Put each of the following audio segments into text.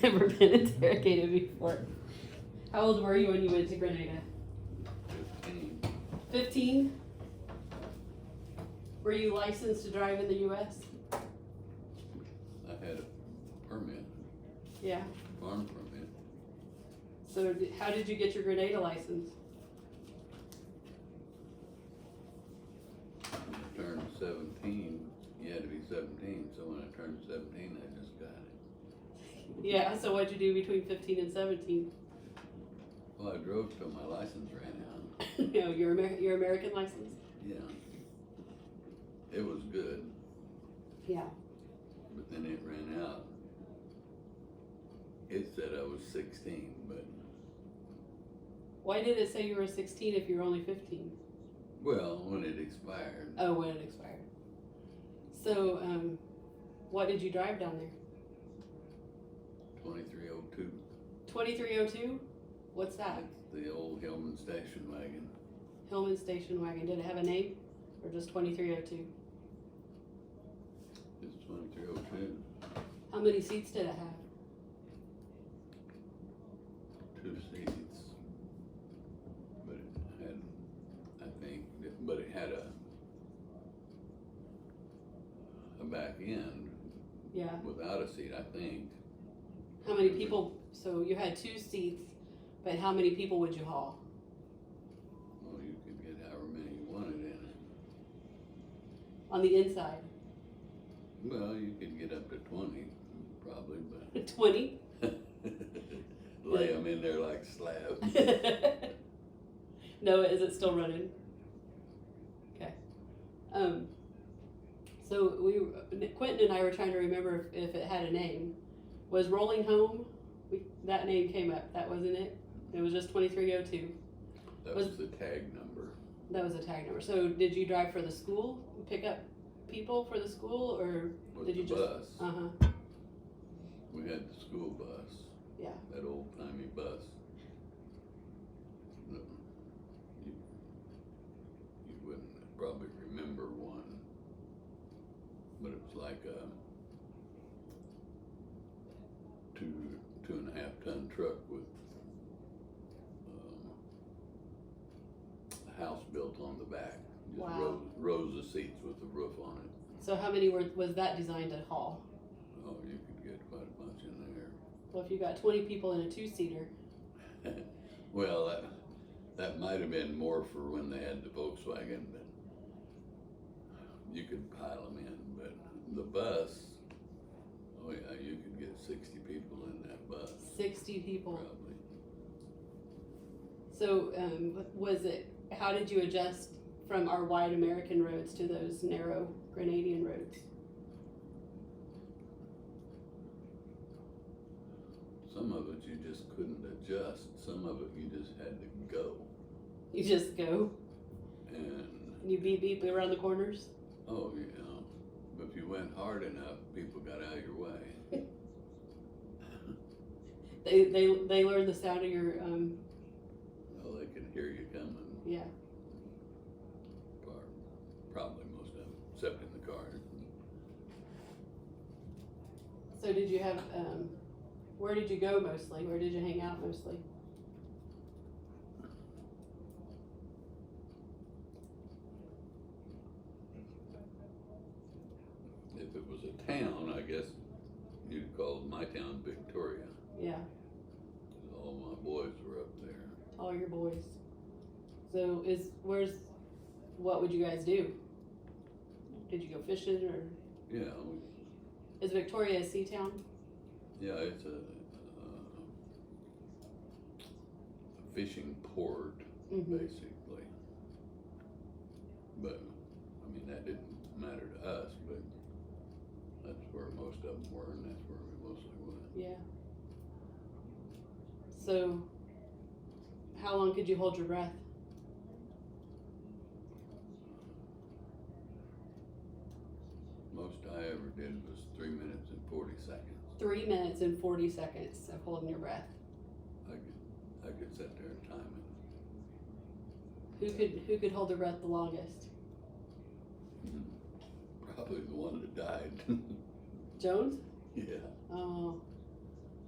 Never been interrogated before. How old were you when you went to Grenada? 15. 15? Were you licensed to drive in the U.S.? I had a permit, Yeah. farm permit. So how did you get your Grenada license? When I turned 17, you had to be 17, so when I turned 17, I just got it. Yeah, so what'd you do between 15 and 17? Well, I drove till my license ran out. No, your American license? Yeah. It was good, Yeah. but then it ran out. It said I was 16, but, Why did it say you were 16 if you were only 15? well, when it expired, Oh, when it expired. So, what did you drive down there? 2302, 2302? What's that? the old Hillman station wagon. Hillman station wagon. Did it have a name? Or just 2302? It's 2302, How many seats did it have? 2 seats. But it had, I think, but it had a back end Yeah. without a seat, I think. How many people? So you had 2 seats, but how many people would you haul? Well, you could get however many you wanted in it. On the inside? Well, you could get up to 20, probably, 20? but lay them in there like slabs. No, is it still running? Okay. So Quentin and I were trying to remember if it had a name. Was Rolling Home? That name came up. That wasn't it. It was just 2302. That was the tag number. That was a tag number. So did you drive for the school? Pick up people for the school, or With did you the just? bus. Uh-huh. We had the school bus. Yeah. That old timey bus. No, you wouldn't probably remember one, but it was like a 2.5 ton truck with a house built on the back. Just Wow. rows of seats with a roof on it. So how many was that designed to haul? Oh, you could get quite a bunch in there. Well, if you got 20 people in a 2-seater. Well, that might have been more for when they had the Volkswagen, but you could pile them in. But the bus, oh yeah, you could get 60 people in that bus. 60 people. Probably. So how did you adjust from our wide American roads to those narrow Grenadian roads? Some of it you just couldn't adjust. Some of it you just had to go. You just go, And, you beep beep around the corners? oh, you know, but if you went hard enough, people got out of your way. They learn the sound of your, Well, they could hear you coming. yeah. Or probably most of them, except in the car. So did you have, where did you go mostly? Where did you hang out mostly? If it was a town, I guess you'd call my town Victoria. Yeah, 'Cause all my boys were up there. all your boys. So what would you guys do? Did you go fishing, or Yeah, is Victoria a sea town? yeah, it's a fishing port, Mm-hmm. basically. But, I mean, that didn't matter to us, but that's where most of them were, and that's where we mostly went. Yeah. So, how long could you hold your breath? Most I ever did was 3 minutes and 40 seconds. 3 minutes and 40 seconds of holding your breath. I could sit there and time Who could hold their breath the longest? it. Probably the one that died. Jones? Yeah. Oh,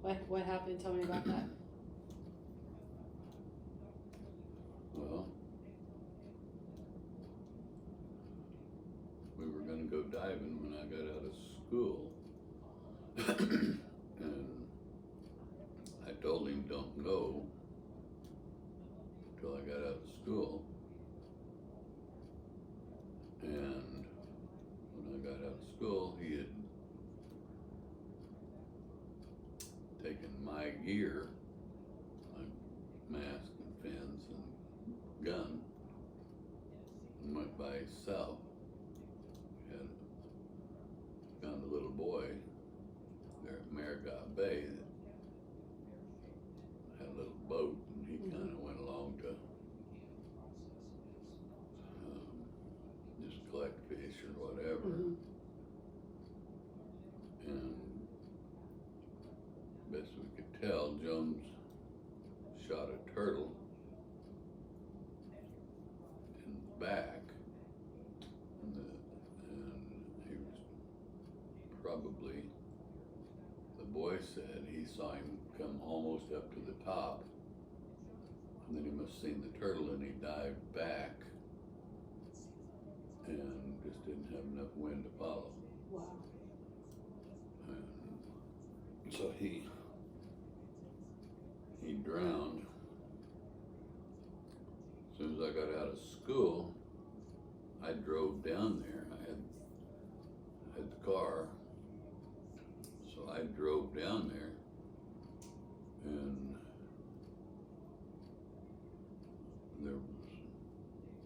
What happened? Tell me about that. Well, we were gonna go diving when I got out of school. And I told him, don't go till I got out of school. And when I got out of school, he had taken my gear, my mask and fins and gun, and went by himself. He had found a little boy there at Marigot Bay that had a little boat, and he kind of went along to just collect fish or whatever. Mm-hmm. And best we could tell, Jones shot a turtle in the back, and he was probably, the boy said he saw him come almost up to the top, and then he must have seen the turtle and he dived back and just didn't have enough wind to follow. Wow. And so he drowned. As soon as I got out of school, I drove down there. I had the car, so I drove down there, and there was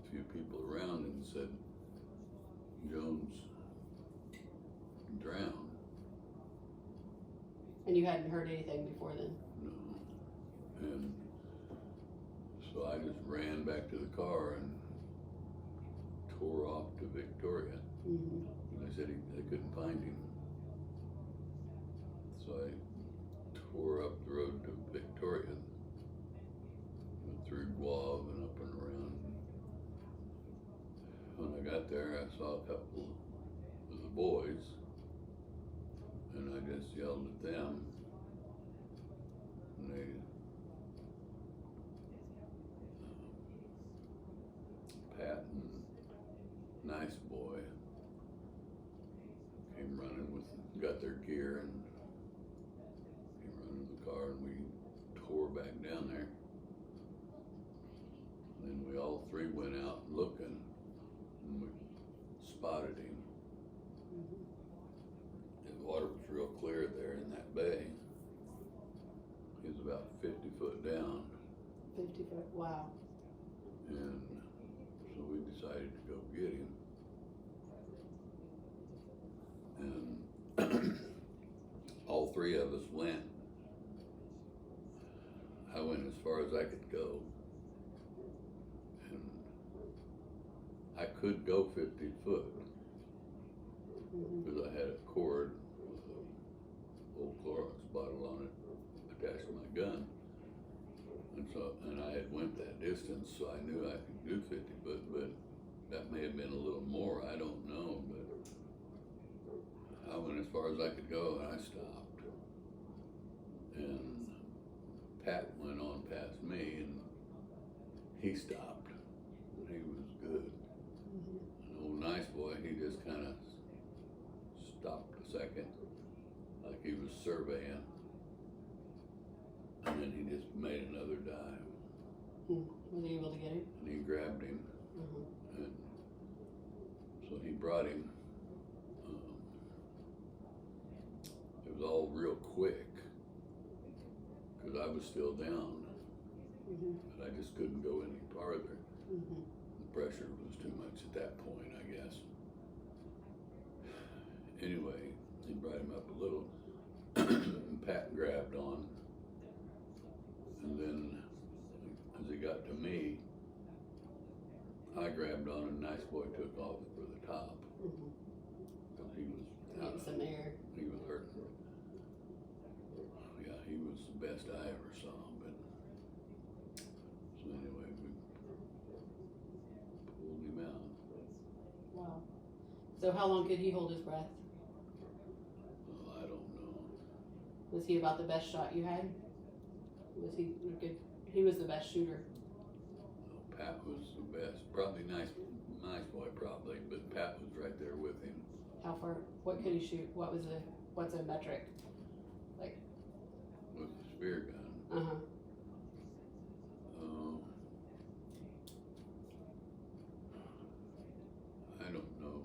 a few people around and said, Jones drowned. And you hadn't heard anything before then? No. And so I just ran back to the car and tore off to Victoria. Mm-hmm. And they said they couldn't find him. So I tore up the road to Victoria, went through Guave and up and around. When I got there, I saw a couple of the boys, and I just yelled at them, and they Pat and nice boy came running got their gear and came running to the car, and we tore back down there. And then we all three went out looking, and we spotted him. Mm-hmm. The water was real clear there in that bay. He was about 50 foot down. 50 foot, wow. And so we decided to go get him. And all three of us went. I went as far as I could go. And I could go 50 foot Mm-hmm. because I had a cord with an old Clorox bottle on it attached to my gun. And I had went that distance, so I knew I could do 50 foot, but that may have been a little more, I don't know, but I went as far as I could go, and I stopped. And Pat went on past me, and he stopped. He was good. Mm-hmm. An old nice boy, he just kind of stopped a second, like he was surveying. And then he just made another dive. Was he able to get him? And he grabbed him. Mm-hmm. And so he brought him. It was all real quick, because I was still down. Mm-hmm. But I just couldn't go any farther. Mm-hmm. The pressure was too much at that point, I guess. Anyway, he brought him up a little. And Pat grabbed on. And then as he got to me, I grabbed on, and Nice Boy took off for the top. Mm-hmm. Because he was Getting some air. He was hurting. Yeah, he was the best I ever saw. But so anyway, we pulled him out. Wow. So how long could he hold his breath? Oh, I don't know. Was he about the best shot you had? Was he good? He was the best shooter. Pat was the best. Probably nice boy, probably, but Pat was right there with him. How far? What could he shoot? What's a metric? With the spear gun. Uh huh. I don't know.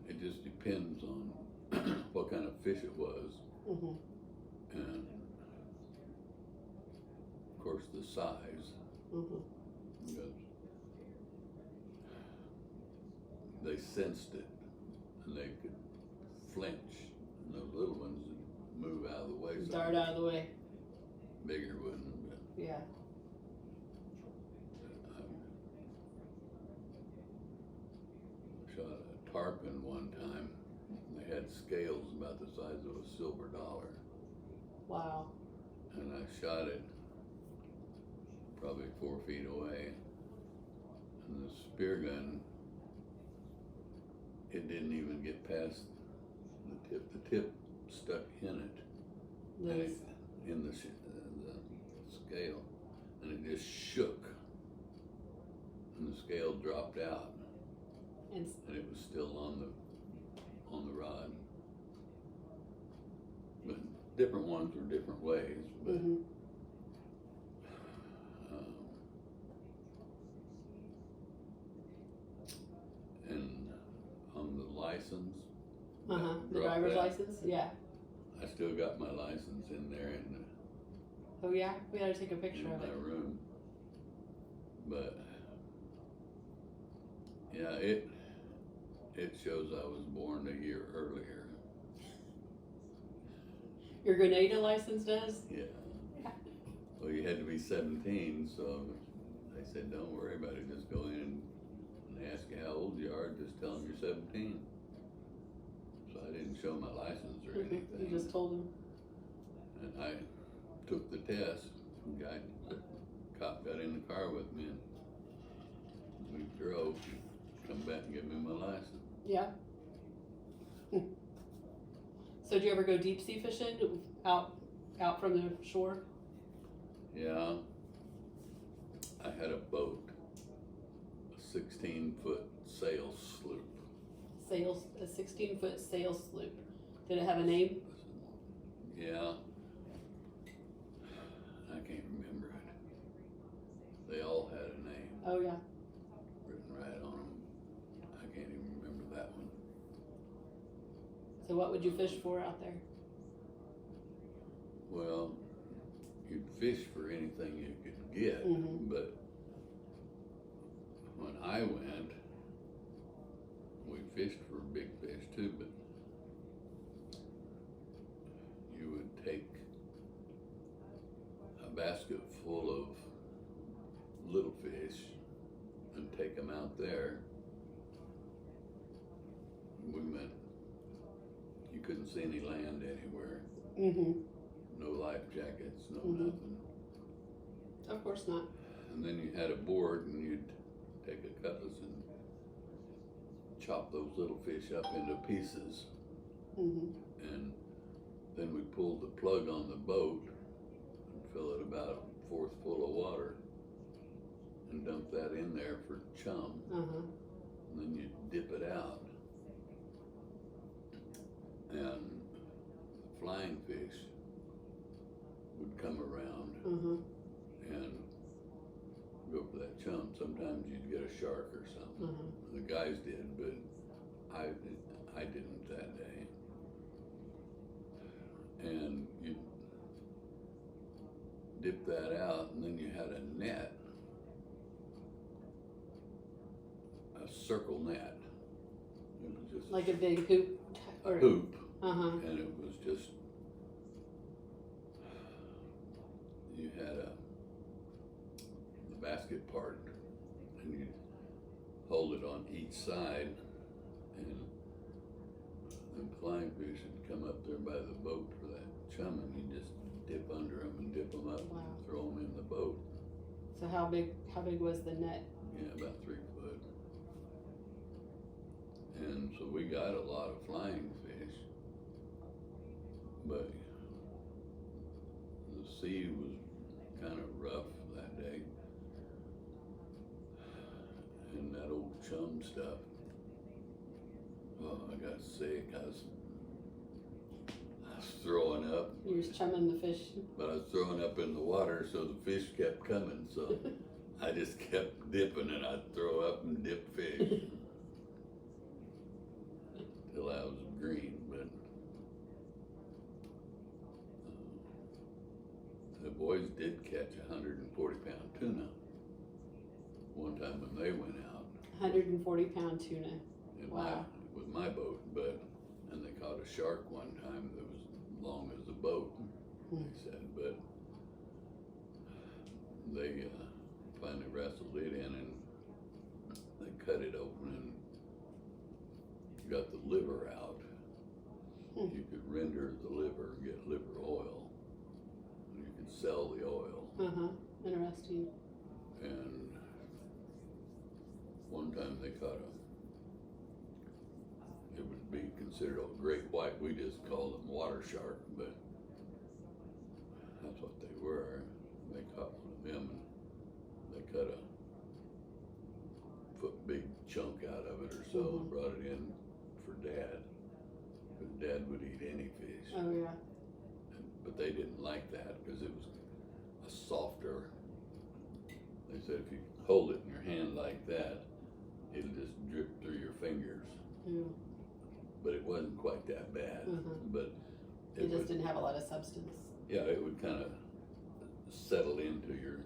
It just depends on what kind of fish it was, Mhm. and of course the size. Mhm. Because they sensed it, and they could flinch, and those little ones would move out of the way. Dart out of the way. Bigger wouldn't. But Yeah. I shot a tarpon one time. They had scales about the size of a silver dollar, Wow. and I shot it probably 4 feet away. And the spear gun, it didn't even get past the tip. The tip stuck in it, and Those. in the scale, and it just shook, and the scale dropped out, And and it was still on the rod. But different ones were different ways. But mhm. And on the license, Uh huh. The drop driver's that. license. Yeah. I still got my license in there Oh yeah. We gotta take a picture in of my it. room. But yeah, it shows I was born a year earlier. Your Grenada license does. Yeah. Well, you had to be 17, so they said, don't worry about it. Just go in and ask you how old you are. Just tell them you're 17. So I didn't show my license or anything. You just told him. And I took the test. Cop got in the car with me, and we drove. Come back and give me my license. Yeah. So, do you ever go deep sea fishing out from the shore? Yeah. I had a boat, a 16-foot sail sloop. A 16-foot sail sloop. Did it have a name? Yeah. I can't remember it. They all had a name Oh yeah. written right on them. I can't even remember that one. So, what would you fish for out there? Well, you'd fish for anything you could get, Mhm. but when I went, we fished for big fish too, but you would take a basket full of little fish and take them out there. We went, you couldn't see any land anywhere, Mm-hmm. no life jackets, no Mhm. nothing. Of course not. And then you had a board, and you'd take a cutlass and chop those little fish up into pieces. Mm-hmm. And then we pulled the plug on the boat and fill it about a fourth full of water and dump that in there for chum. Uh-huh. And then you dip it out. And the flying fish would come around Uh-huh. and go for that chum. Sometimes you'd get a shark or something. Uh-huh. The guys did, but I didn't that day. And you dip that out, and then you had a net, a circle net. It was just Like a big hoop or hoop, uh-huh. and it was just, you had the basket part, and you hold it on each side, and the flying fish would come up there by the boat for that chum, and you just dip under them and dip them up, Wow. and throw them in the boat. So how big was the net? Yeah, about 3 foot. And so we got a lot of flying fish, but the sea was kind of rough that day. And that old chum stuff, oh, I got sick. I was throwing up, You were just chumming the fish. but I was throwing up in the water, so the fish kept coming. So I just kept dipping, and I'd throw up and dip fish till I was green. But the boys did catch 140-pound tuna one time when they went out. 140-pound tuna. In Wow. with my boat, and they caught a shark one time that was long as a boat, they said, but they finally wrestled it in and they cut it open and got the liver out. You could render the liver, get liver oil, and you could sell the oil. Interesting. And one time they caught it would be considered a great white. We just called them water shark, but that's what they were. They caught one of them and they cut a big chunk out of it or so and brought it in for Dad. Because Dad would eat any fish. Oh yeah. But they didn't like that because it was a softer. They said if you hold it in your hand like that, it'll just drip through your fingers. Yeah. But it wasn't quite that bad. But It just didn't have a lot of substance. yeah, it would kind of settle into your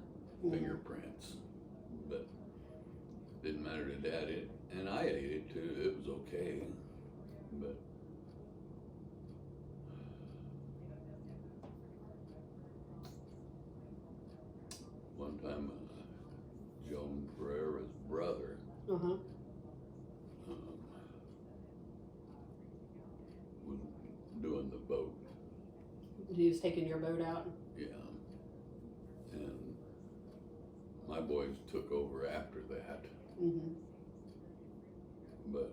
fingerprints. But didn't matter to Dad. And I ate it too. It was okay. But one time, Joan Pereira's brother was doing the boat. He was taking your boat out. Yeah. And my boys took over after that. But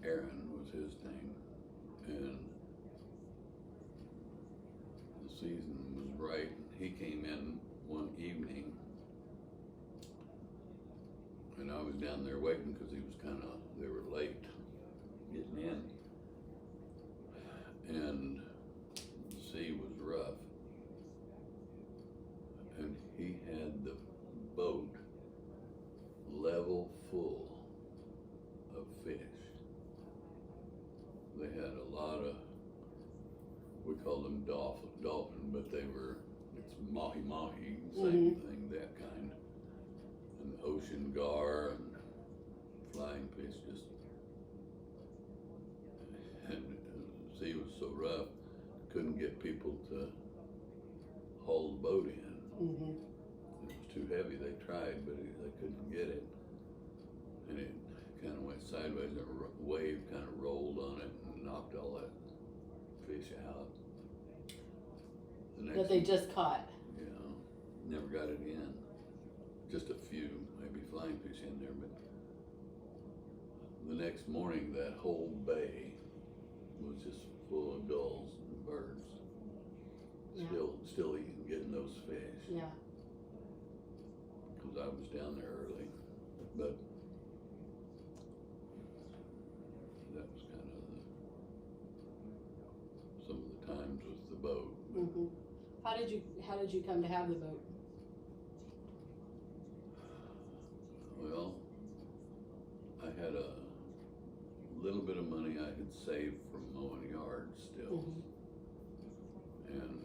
Aaron was his name. And the season was right. He came in one evening. And I was down there waiting because he was they were late getting in. And the sea was rough. And he had the boat level full of fish. They had a lot of, we called them dolphin, but it's mahi-mahi, same thing, that kind. And the ocean gar and flying fish and the sea was so rough, couldn't get people to haul the boat in. It was too heavy. They tried, but they couldn't get it. And it kind of went sideways, and a wave kind of rolled on it and knocked all that fish out. That they just caught. Yeah, never got it in. Just a few, maybe flying fish in there, but the next morning that whole bay was just full of gulls and birds. Still eating, getting those fish. Yeah. Because I was down there early, but that was kind of some of the times with the boat. How did you come to have the boat? Well, I had a little bit of money I had saved from mowing yards still, and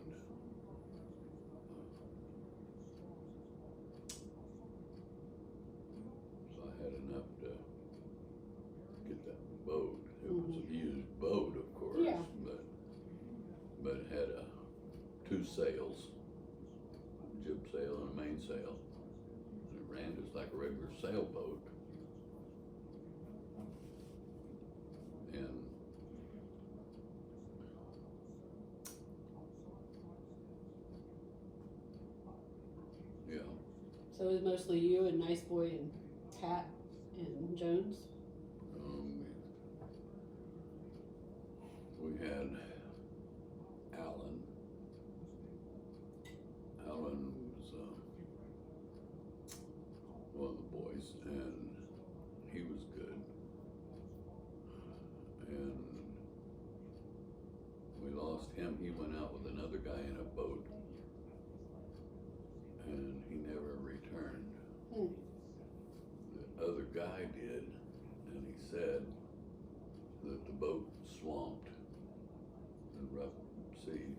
so I had enough to get that boat. It was a used boat, of course, but it had two sails, a jib sail and a mainsail. And it ran just like a regular sailboat. And yeah. So it was mostly you and Nice Boy and Pat and Jones? We had Alan Alan was one of the boys, and he was good. And we lost him. He went out with another guy in a boat, and he never returned. The other guy did, and he said that the boat swamped in rough sea,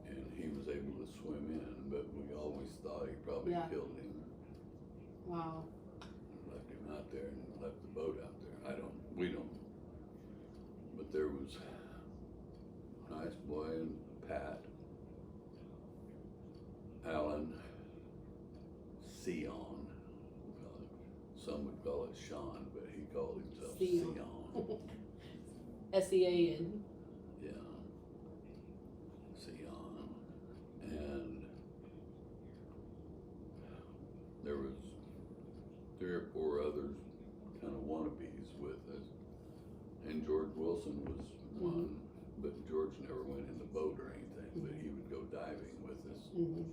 and he was able to swim in, but we always thought he probably Yeah. killed him. Wow. Left him out there and left the boat out there. We don't. But there was a nice boy and Pat, Alan, Sion. Some would call it Sean, but he called himself Sion. Sion. S-E-A-N. Yeah. Sion. And there was 3 or 4 others, kind of wannabes with us. And George Wilson was one, but George never went in the boat or anything, but he would go diving with us. Mm-hmm.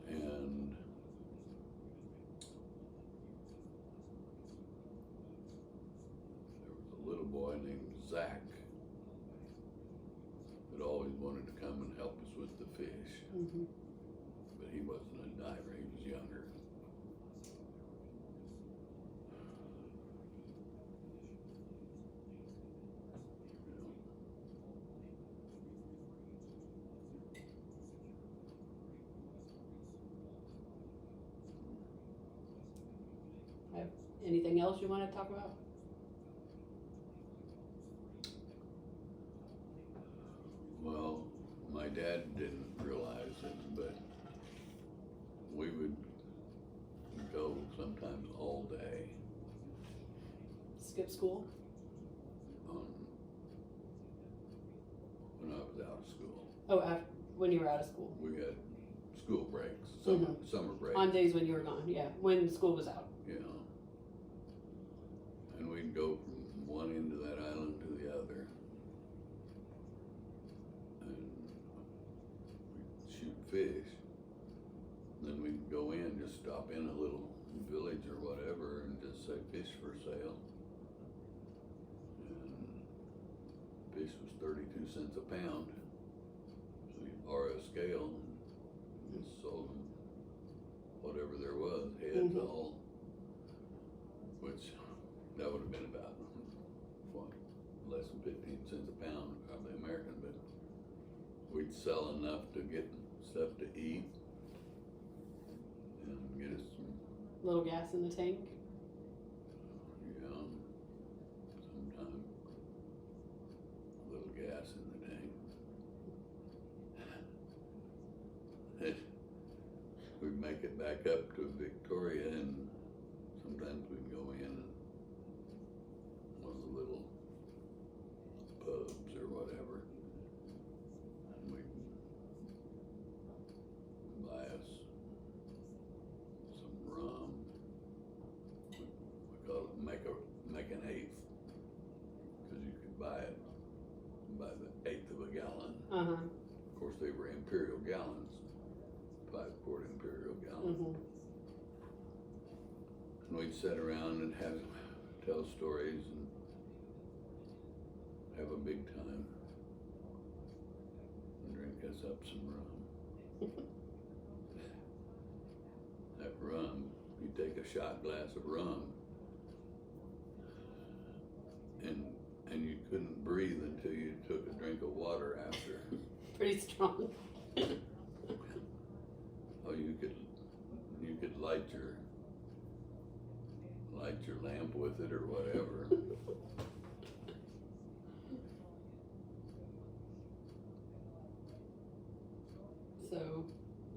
And there was a little boy named Zach that always wanted to come and help us with the fish, Mm-hmm. but he wasn't a diver, he was younger. Anything else you want to talk about? Well, my dad didn't realize it, but we would go sometimes all day. Skip school? When I was out of school. Oh, when you were out of school. We had school breaks, summer breaks. On days when you were gone, yeah, when school was out. Yeah. And we'd go from one end of that island to the other. And we'd shoot fish. Then we'd go in, just stop in a little village or whatever and just say fish for sale. And fish was 32 cents a pound. So you'd borrow a scale and just sold them whatever there was, heads all. Which that would have been about, what, less than 15 cents a pound, probably American, but we'd sell enough to get stuff to eat and get us some, Little gas in the tank. sometime a little gas in the tank. We'd make it back up to Victoria, and sometimes we'd go in and one of the little pubs or whatever, and we'd buy us some rum. We call it make an eighth, because you could buy it by the 1/8 of a gallon. Uh-huh. Of course, they were imperial gallons, 5-quart imperial gallon. Mm-hmm. And we'd sit around and tell stories and have a big time and drink us up some rum. That rum, you take a shot glass of rum and you couldn't breathe until you took a drink of water after. Pretty strong. Oh, you could light your lamp with it or whatever. So,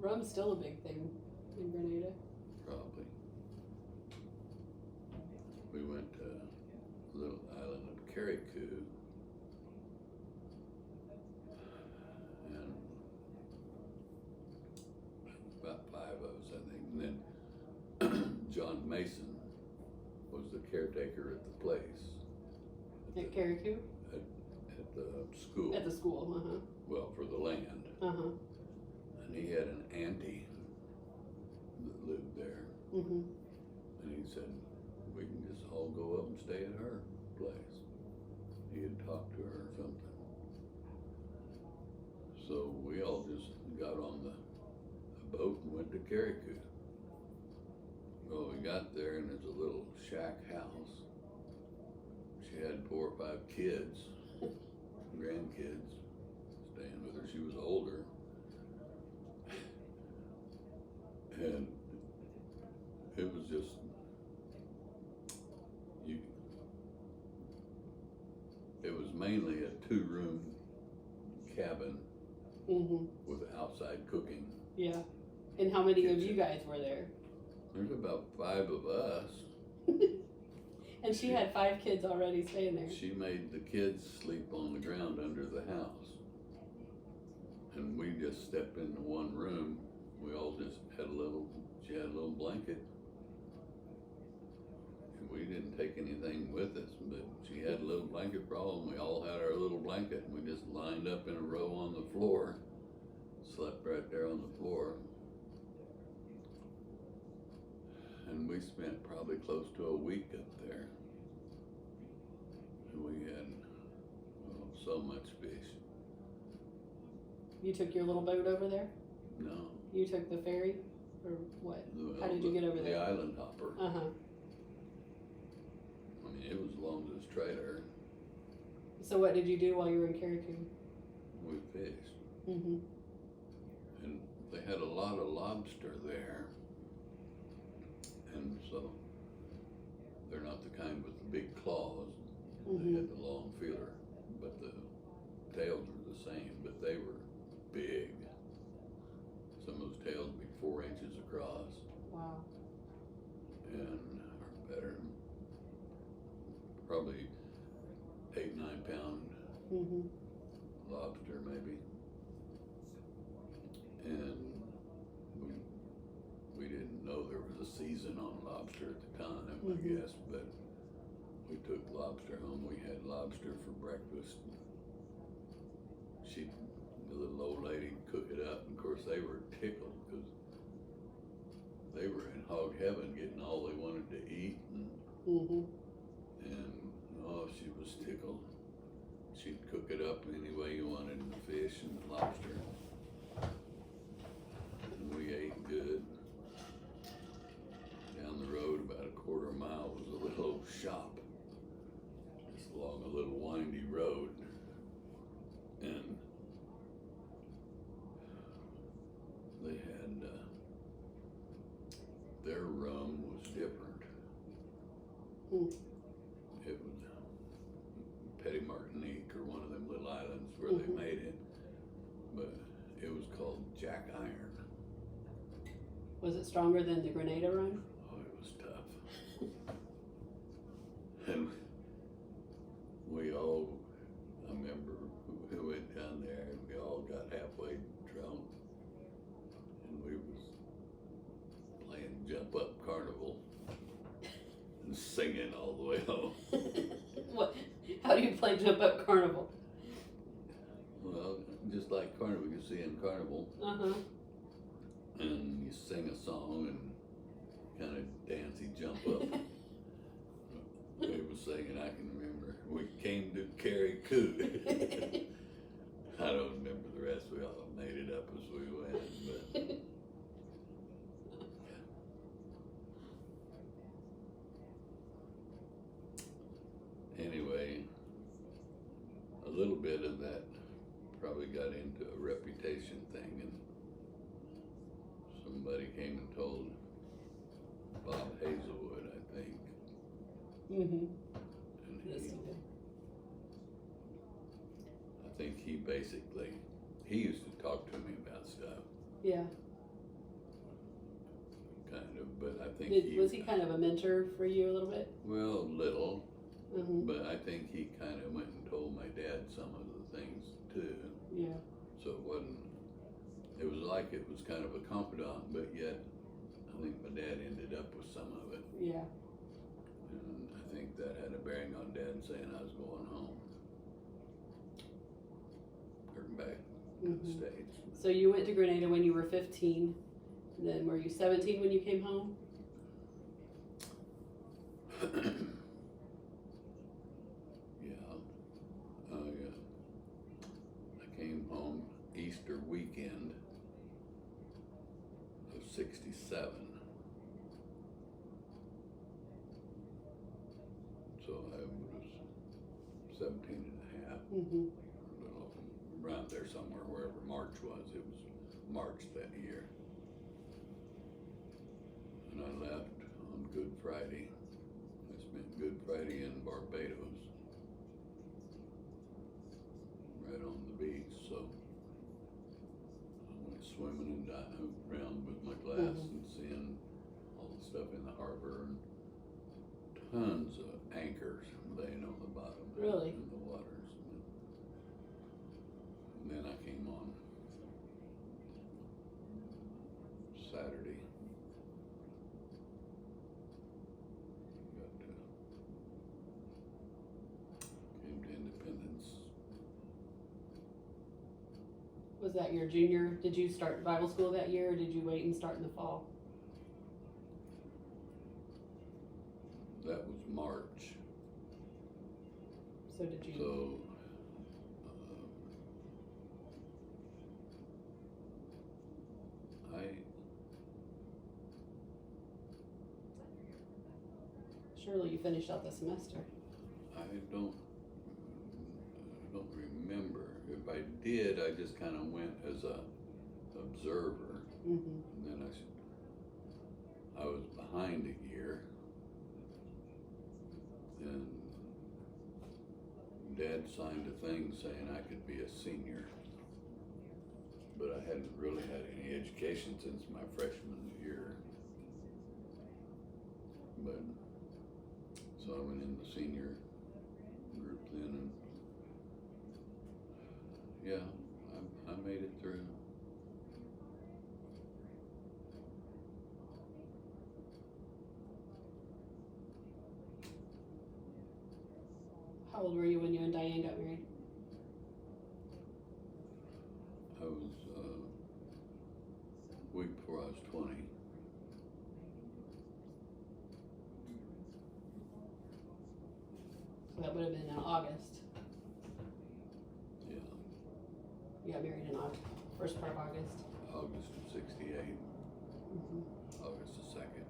rum's still a big thing in Grenada. Probably. We went to a little island of Carriacou, and about 5 of us, I think. And then John Mason was the caretaker at the place. At Carriacou? At the school. At the school, Well, for the land. And he had an auntie that lived there. And he said, we can just all go up and stay at her place. He had talked to her or something. So we all just got on the boat and went to Carriacou. Well, we got there and there's a little shack house. She had 4 or 5 kids, grandkids, staying with her. She was older. And it was just, it was mainly a 2-room cabin with outside cooking. Yeah. And how many of Kitchen. you guys were there? There's about 5 of us. And she had 5 kids already staying there. She made the kids sleep on the ground under the house. And we just stepped into one room. We all just had she had a little blanket. And we didn't take anything with us, but she had a little blanket for all, and we all had our little blanket, and we just lined up in a row on the floor, slept right there on the floor. And we spent probably close to a week up there. And we had so much fish. You took your little boat over there? No. You took the ferry? Or what? How did you get over there? The island hopper. Uh-huh. I mean, it was as long as this trailer. So what did you do while you were in Carriacou? We fished. Mm-hmm. And they had a lot of lobster there. And so they're not the kind with the big claws. They had the long feeler, but the tails were the same, but they were big. Some of those tails would be 4 inches across. Wow. And or better, probably 8, 9 pound lobster maybe. And we didn't know there was a season on lobster at the time, I guess, but we took lobster home. We had lobster for breakfast. The little old lady cook it up, and of course they were tickled because they were in hog heaven getting all they wanted to eat, and oh, she was tickled. She'd cook it up any way you wanted, the fish and the lobster. And we ate good. Down the road about a quarter mile was a little old shop. Just along a little windy road. And they had, their rum was different. It was Petit Martinique or one of them little islands where they made it, but it was called Jack Iron. Was it stronger than the Grenada rum? Oh, it was tough. And we all, I remember we went down there and we all got halfway drunk, and we was playing Jump Up Carnival and singing all the way home. What? How do you play Jump Up Carnival? Well, just like Carnival, you see in Carnival. And you sing a song and kind of dancey jump up. We were singing, I can remember, we came to Carriacou. I don't remember the rest, we all made it up as we went, but. Anyway, a little bit of that probably got into a reputation thing, and somebody came and told Bob Hazelwood, I think. And I think he basically, he used to talk to me about stuff. Yeah. Kind of, but I think Was he kind of a mentor for you a little bit? Well, little. But I think he kind of went and told my dad some of the things too. Yeah. So it was like it was kind of a confidant, but yet I think my dad ended up with some of it. Yeah. And I think that had a bearing on Dad saying I was going home. back to the Mhm. States. So you went to Grenada when you were 15. Then were you 17 when you came home? Yeah, I came home Easter weekend of '67. So I was 17 and a half, Mm-hmm. a little around there somewhere, wherever March was. It was March that year. And I left on Good Friday. I spent Good Friday in Barbados, right on the beach. So I went swimming and diving around with my glass and seeing all the stuff in the harbor, and tons of anchors laying on the bottom. Really? In the waters. And then I came on Saturday. Came to Independence. Was that your junior? Did you start Bible school that year, or did you wait and start in the fall? That was March. So did you? So, Surely you finished out the semester. I don't remember. If I did, I just kind of went as a observer, Mm-hmm. and then I was behind a year, and Dad signed a thing saying I could be a senior, but I hadn't really had any education since my freshman year. But so I went in the senior group then, and yeah, I made it through. How old were you when you and Diane got married? I was a week before I was 20. So that would have been in August. Yeah, You got married in August, first part of August. August of '68, Mm-hmm. August the 2nd.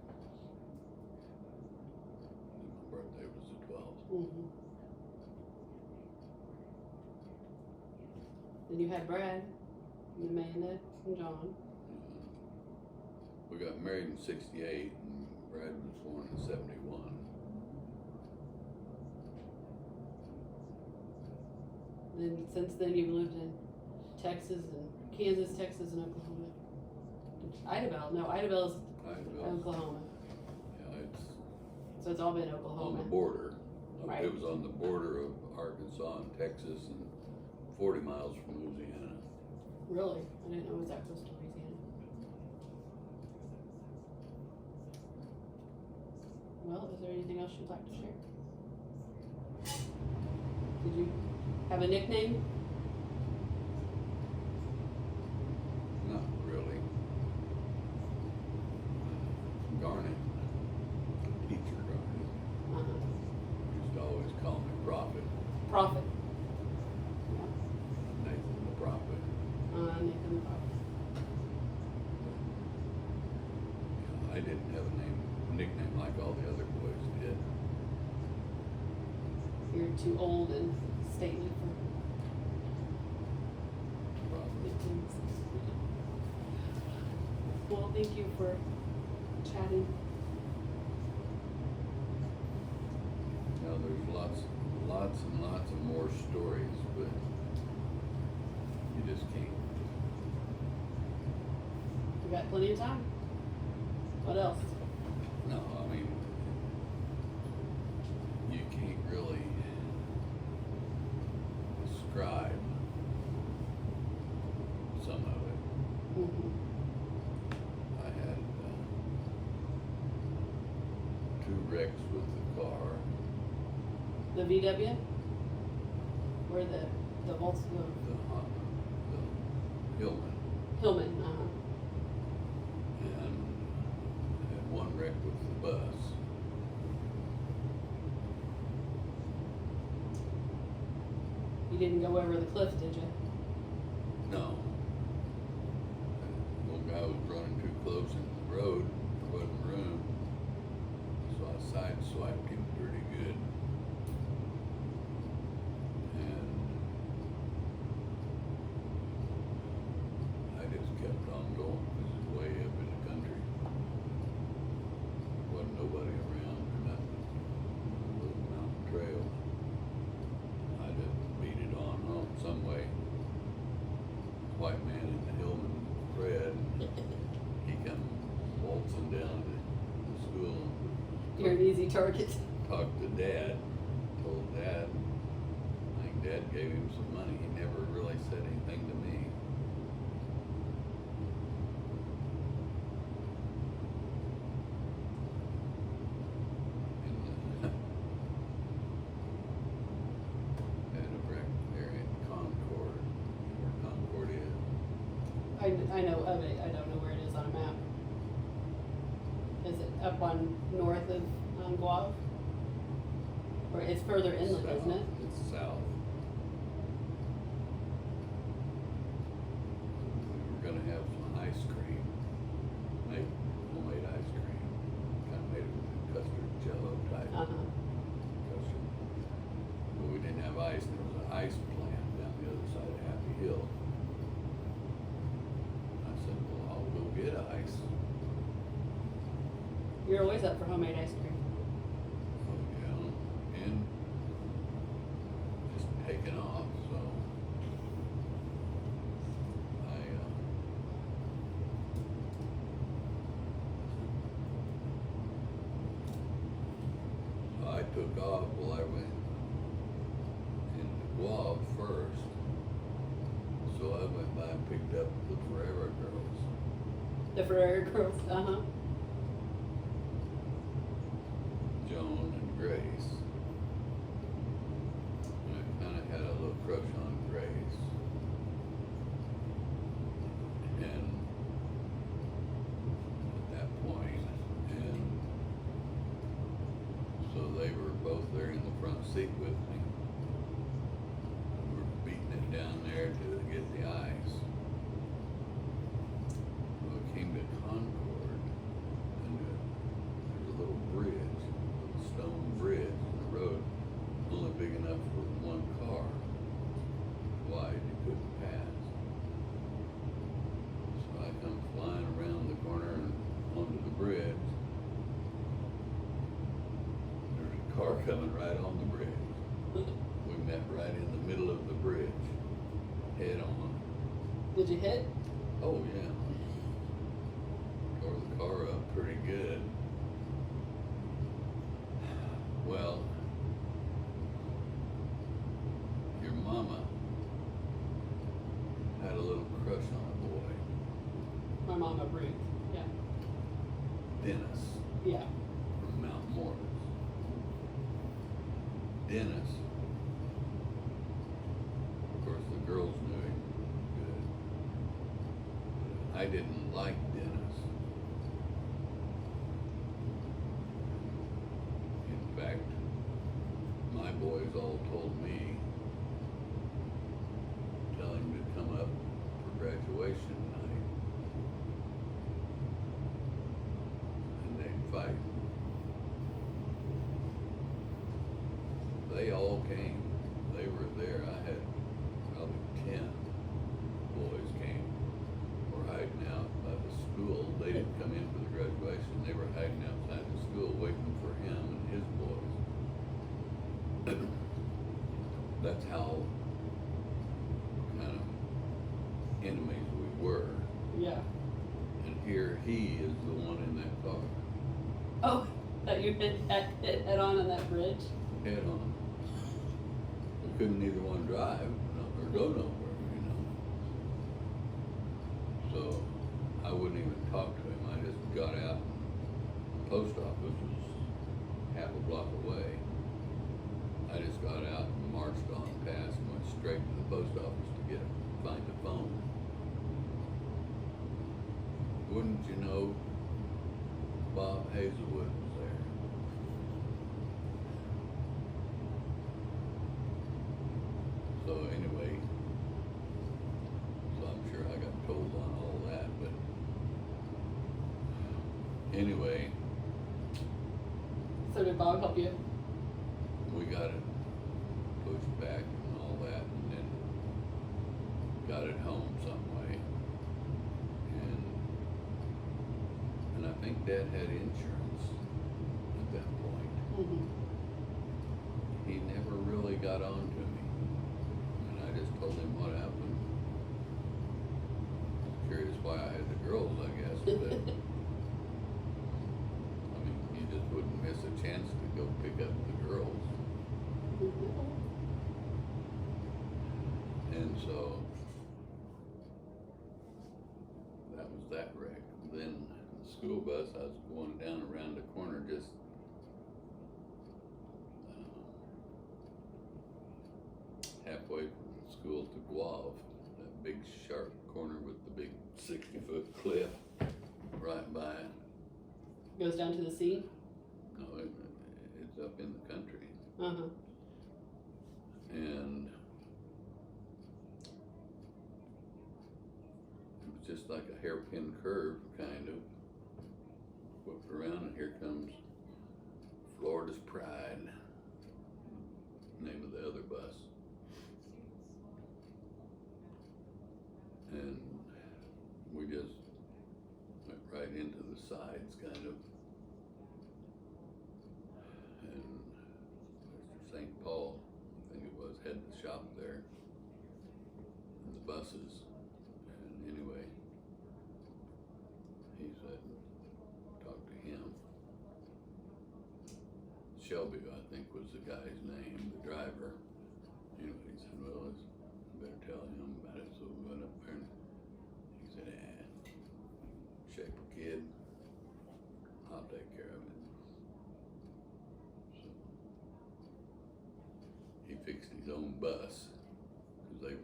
And my birthday was the 12th. Mm-hmm. Then you had Brad, and Amanda, and John. We got married in '68, and Brad was born in '71. Then since then you've lived in Texas and Kansas, Texas, and Oklahoma. Idabel's Oklahoma. Yeah, it's So it's all been on Oklahoma. the border. Right. It was on the border of Arkansas and Texas, and 40 miles from Louisiana. Really? I didn't know it was that close to Louisiana. Well, is there anything else you'd like to share? Did you have a nickname? Not really. Garnet, teacher Garnet, Uh-huh. used to always call me Prophet, Prophet. Nathan the Prophet. Nathan the Prophet. I didn't have a nickname like all the other boys did. You're too old and stately for Prophet. nicknames. Well, thank you for chatting. Now there's lots and lots of more stories, but you just can't. We got plenty of time. What else? No, I mean, you can't really describe some of it. Mm-hmm. I had 2 wrecks with the car. The VW? Or the Volkswagen? The Hillman, Hillman, and had one wreck with the bus. You didn't go over the cliff, did you? No. The little guy was running too close into the road, there wasn't room, so I sideswiped him pretty good. And I just kept on going, this is way up in the country. Wasn't nobody around or nothing, little mountain trail. I just beat it on home some way. White man in the Hillman Fred, he come waltzing down to the school. You're an easy target. Talked to Dad, told Dad, I think Dad gave him some money, he never really said anything to me. And, had a wreck there in Concord, where Concord is. I know of it, I don't know where it is on a map. Is it up on north of Guave? Or it's further inland, South. isn't it? It's south. We were gonna have some ice cream, make homemade ice cream, kinda made it with custard jello type Uh-huh. custard. But we didn't have ice, there was an ice plant down the other side of Happy Hill. I said, well, I'll go get ice. You're always up for homemade ice cream. Oh, yeah, and just taking off, so I took off. Well, I went into Guave first, so I went by and picked up the Forever Girls. The Ferrari girls, uh-huh. Joan and Grace. And I kinda had a little crush on Grace. And at that point, and so they were both there in the front seat with me. We were beating it down there to get the ice. Well, we came to Concord, and there's a little bridge, a little stone bridge in the road, only big enough for one car. Wide, you couldn't pass. So I come flying around the corner and onto the bridge. There's a car coming right on the bridge. We met right in the middle of the bridge, head on. Did you hit? Oh, yeah. Tore the car up pretty good. Well, your mama had a little crush on a boy, My mama Ruth, yeah. Dennis, Yeah. from Mount Morris. Dennis, of course, the girls knew him good. I didn't like Dennis. In fact, my boys all told me, tell him to come up for graduation night. And they'd fight. They all came. They were there. I had probably 10 boys came. Were hiding out by the school. They didn't come in for the graduation. They were hiding outside the school waiting for him and his boys. That's how kind of enemies we were. Yeah. And here he is the one in that car, Oh, that you hit head on that bridge? head on. We couldn't neither one drive or go nowhere, you know. So I wouldn't even talk to him. I just got out. The post office was half a block away. I just got out and marched on past and went straight to the post office to find a phone. wouldn't you know, Bob Hazelwood was there. So anyway, so I'm sure I got told on all that, but anyway, So did Bob help you? we got it pushed back and all that, and then got it home some way. And I think Dad had insurance at that point. Mm-hmm. He never really got on to me, and I just told him what happened. Curious why I had the girls, I guess, but I mean, you just wouldn't miss a chance to go pick up the girls. And so that was that wreck. Then the school bus, I was going down around the corner, just halfway from school to Guave, that big sharp corner with the big 60-foot cliff right by it. Goes down to the sea? No, it's up in the country. Uh-huh. And it was just like a hairpin curve, kind of. Whipped around, and here comes Florida's Pride, name of the other bus. And we just went right into the sides, kind of. And Mr. St. Paul, I think it was, had the shop there, and the buses. And anyway, he said, talk to him. Shelby, I think, was the guy's name, the driver. Anyway, he said, well, I better tell him about it. So we went up there, and he said, shape kid, I'll take care of it. So he fixed his own bus, because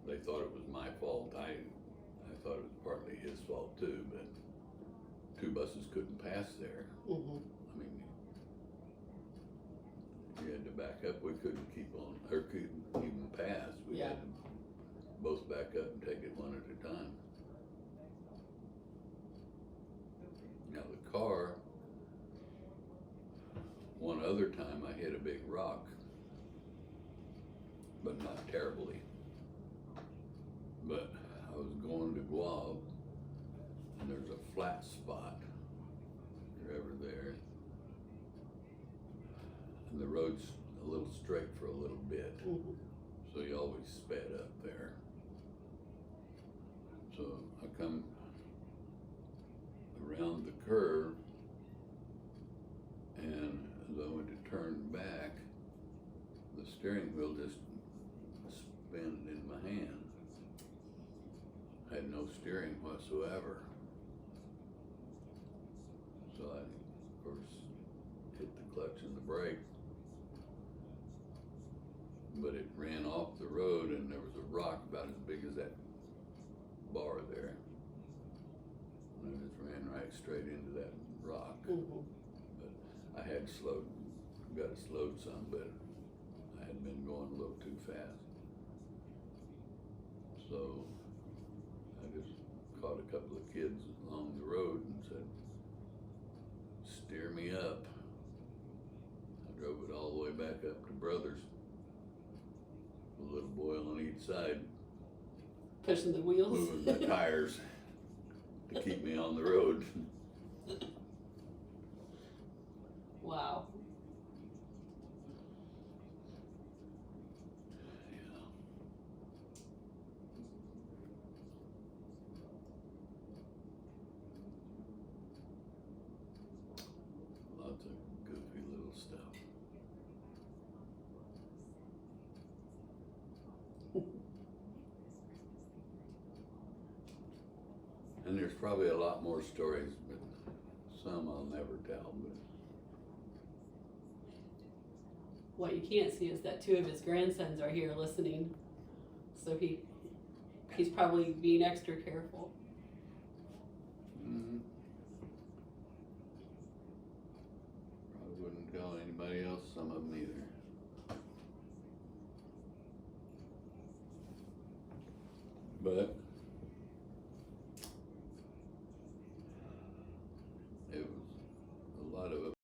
they thought it was my fault. I thought it was partly his fault too, but two buses couldn't pass there. Mm-hmm. I mean, we had to back up. We couldn't keep on, or couldn't even pass. We Yeah. had to both back up and take it one at a time. Now the car, one other time I hit a big rock, but not terribly. But I was going to Guave, and there's a flat spot, if you're ever there. And the road's a little straight for a little bit, Mm-hmm. so you always sped up there. So I come around the curve, and as I went to turn back, the steering wheel just spun in my hand. I had no steering whatsoever. So I, of course, hit the clutch and the brake, but it ran off the road, and there was a rock about as big as that bar there. And I just ran right straight into that rock. Mm-hmm. But I had got it slowed some, but I had been going a little too fast. So I just caught a couple of kids along the road and said, steer me up. I drove it all the way back up to Brothers. A little boy on each side, Pushing the wheels. moving the tires to keep me on the road. Wow. Yeah. Lots of goofy little stuff. And there's probably a lot more stories, but some I'll never tell. But What you can't see is that two of his grandsons are here listening, so he's probably being extra careful. call anybody else, some of them either. But